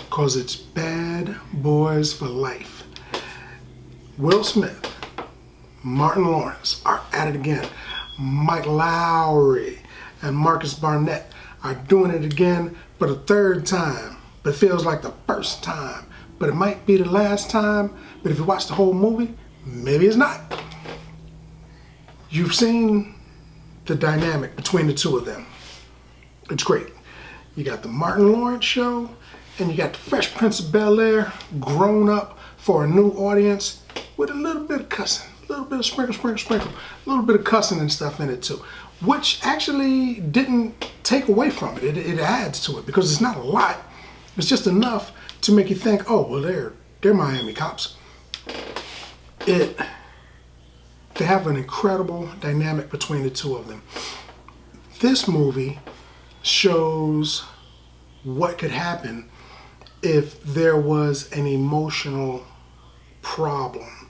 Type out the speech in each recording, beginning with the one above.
Because it's Bad Boys for Life. Will Smith, Martin Lawrence are at it again. Mike Lowrey and Marcus Barnett are doing it again for the third time. But it feels like the first time. But it might be the last time. But if you watch the whole movie, maybe it's not. You've seen the dynamic between the two of them. It's great. You got the Martin Lawrence show, and you got the Fresh Prince of Bel-Air grown up for a new audience with a little bit of cussing, a little bit of sprinkle, a little bit of cussing and stuff in it too, which actually didn't take away from it. It adds to it because it's not a lot. It's just enough to make you think, oh, well, they're Miami cops. They have an incredible dynamic between the two of them. This movie shows what could happen if there was an emotional problem,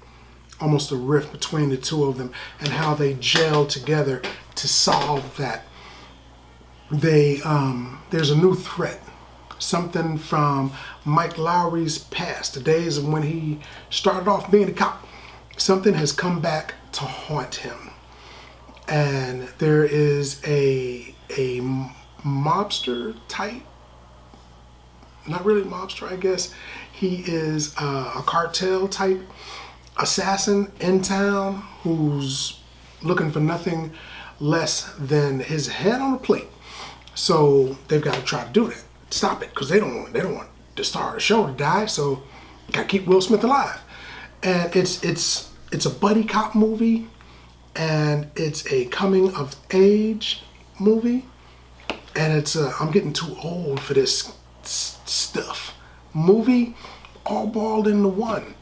almost a rift between the two of them, and how they gel together to solve that. There's a new threat, something from Mike Lowrey's past, the days of when he started off being a cop. Something has come back to haunt him, and there is a mobster type, not really mobster, I guess. He is a cartel type assassin in town who's looking for nothing less than his head on a plate. So they've got to try to do that, stop it, because they don't want the star of the show to die. So got to keep Will Smith alive. And it's a buddy cop movie, and it's a coming of age movie, and it's I'm getting too old for this stuff. Movie all balled into one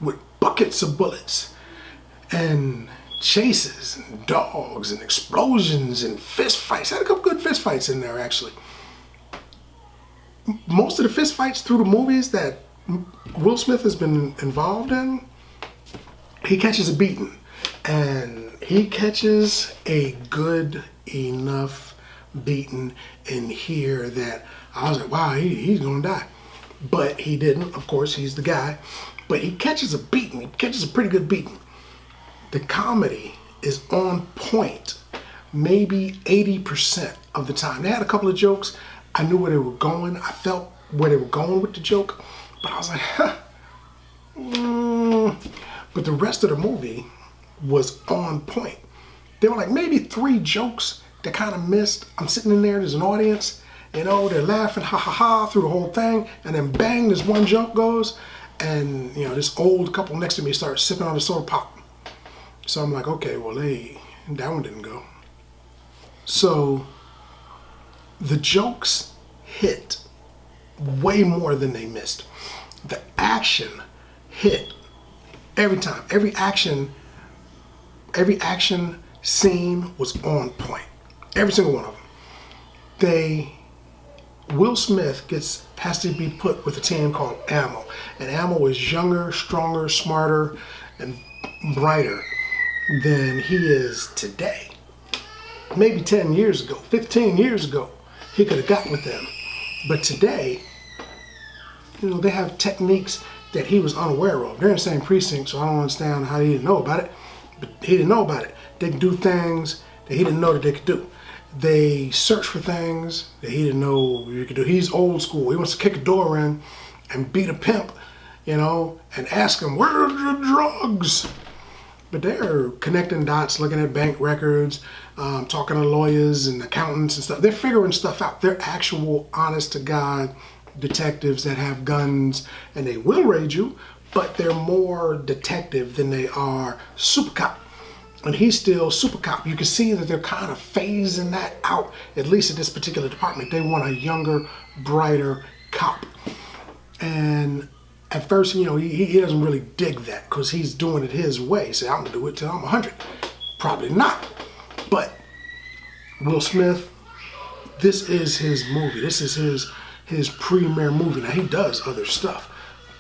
with buckets of bullets and chases and dogs and explosions and fist fights. Had a couple good fist fights in there actually. Most of the fist fights through the movies that Will Smith has been involved in, he catches a beating, and he catches a good enough beating in here that I was like, wow, he's gonna die. But he didn't, of course, he's the guy. But he catches a beating, he catches a pretty good beating. The comedy is on point, maybe 80% of the time. They had a couple of jokes, I knew where they were going, I felt where they were going with the joke, but I was like, huh. But the rest of the movie was on point. There were like maybe 3 jokes that kind of missed. I'm sitting in there, there's an audience, you know, they're laughing, ha ha ha, through the whole thing, and then bang, this one joke goes, and you know, this old couple next to me starts sipping on a soda pop. So I'm like, okay, well, that one didn't go. So the jokes hit way more than they missed. The action hit every time. Every action scene was on point. Every single one of them. Will Smith has to be put with a team called Ammo. And Ammo is younger, stronger, smarter, and brighter than he is today. Maybe 10 years ago, 15 years ago, he could have got with them. But today, you know, they have techniques that he was unaware of. They're in the same precinct, so I don't understand how he didn't know about it. But he didn't know about it. They can do things that he didn't know that they could do. They search for things that he didn't know you could do. He's old school. He wants to kick a door in and beat a pimp, you know, and ask him, where are the drugs? But they're connecting dots, looking at bank records, talking to lawyers and accountants and stuff. They're figuring stuff out. They're actual, honest-to-God detectives that have guns, and they will raid you, but they're more detective than they are super cop. And he's still super cop. You can see that they're kind of phasing that out, at least in this particular department. They want a younger, brighter cop. And at first, you know, he doesn't really dig that because he's doing it his way. Say, I'm gonna do it till I'm 100. Probably not. But Will Smith, this is his movie. This is his premier movie. Now, he does other stuff.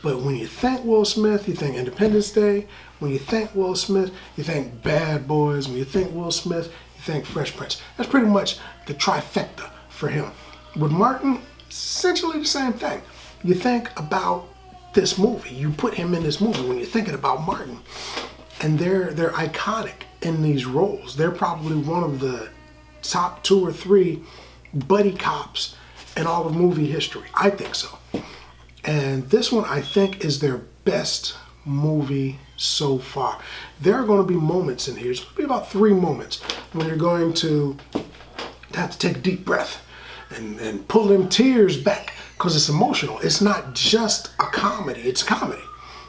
But when you think Will Smith, you think Independence Day. When you think Will Smith, you think Bad Boys. When you think Will Smith, you think Fresh Prince. That's pretty much the trifecta for him. With Martin, essentially the same thing. You think about this movie, you put him in this movie when you're thinking about Martin, and they're iconic in these roles. They're probably one of the top 2 or 3 buddy cops in all of movie history. I think so. And this one, I think, is their best movie so far. There are going to be moments in here. It's going to be about 3 moments when you're going to have to take a deep breath and pull them tears back, because it's emotional. It's not just a comedy. It's a comedy,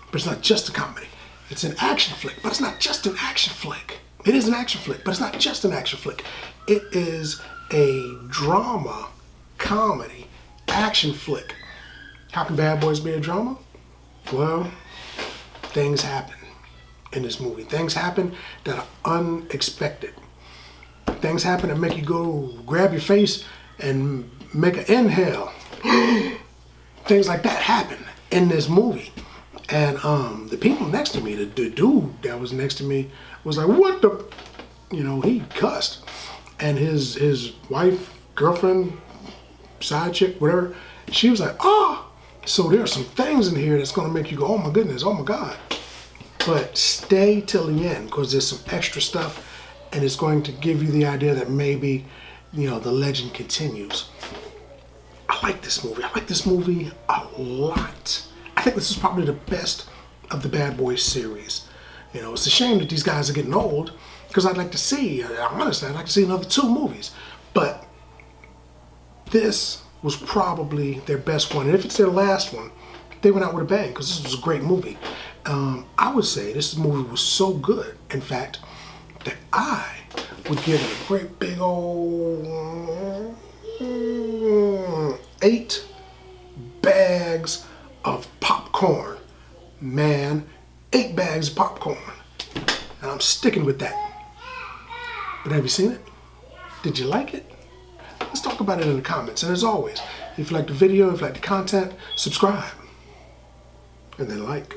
but it's not just a comedy. It's an action flick, but it's not just an action flick. It is an action flick, but it's not just an action flick. It is a drama, comedy, action flick. How can Bad Boys be a drama? Well, things happen in this movie. Things happen that are unexpected. Things happen that make you go grab your face and make an inhale. Things like that happen in this movie. And the people next to me, the dude that was next to me was like, what the, he cussed. And his wife, girlfriend, side chick, whatever, she was like, oh. So there's some things in here that's gonna make you go, oh my goodness, oh my God. But stay till the end, because there's some extra stuff, and it's going to give you the idea that maybe, the legend continues. I like this movie. I like this movie a lot. I think this is probably the best of the Bad Boys series. It's a shame that these guys are getting old, because I'd like to see, honestly, I'd like to see another 2 movies. But this was probably their best one. And if it's their last one, they went out with a bang, because this was a great movie. I would say this movie was so good, in fact, that I would give it a great big old 8 bags of popcorn. Man, 8 bags of popcorn. And I'm sticking with that. But have you seen it? Did you like it? Let's talk about it in the comments. And as always, if you like the video, if you like the content, subscribe. And then like.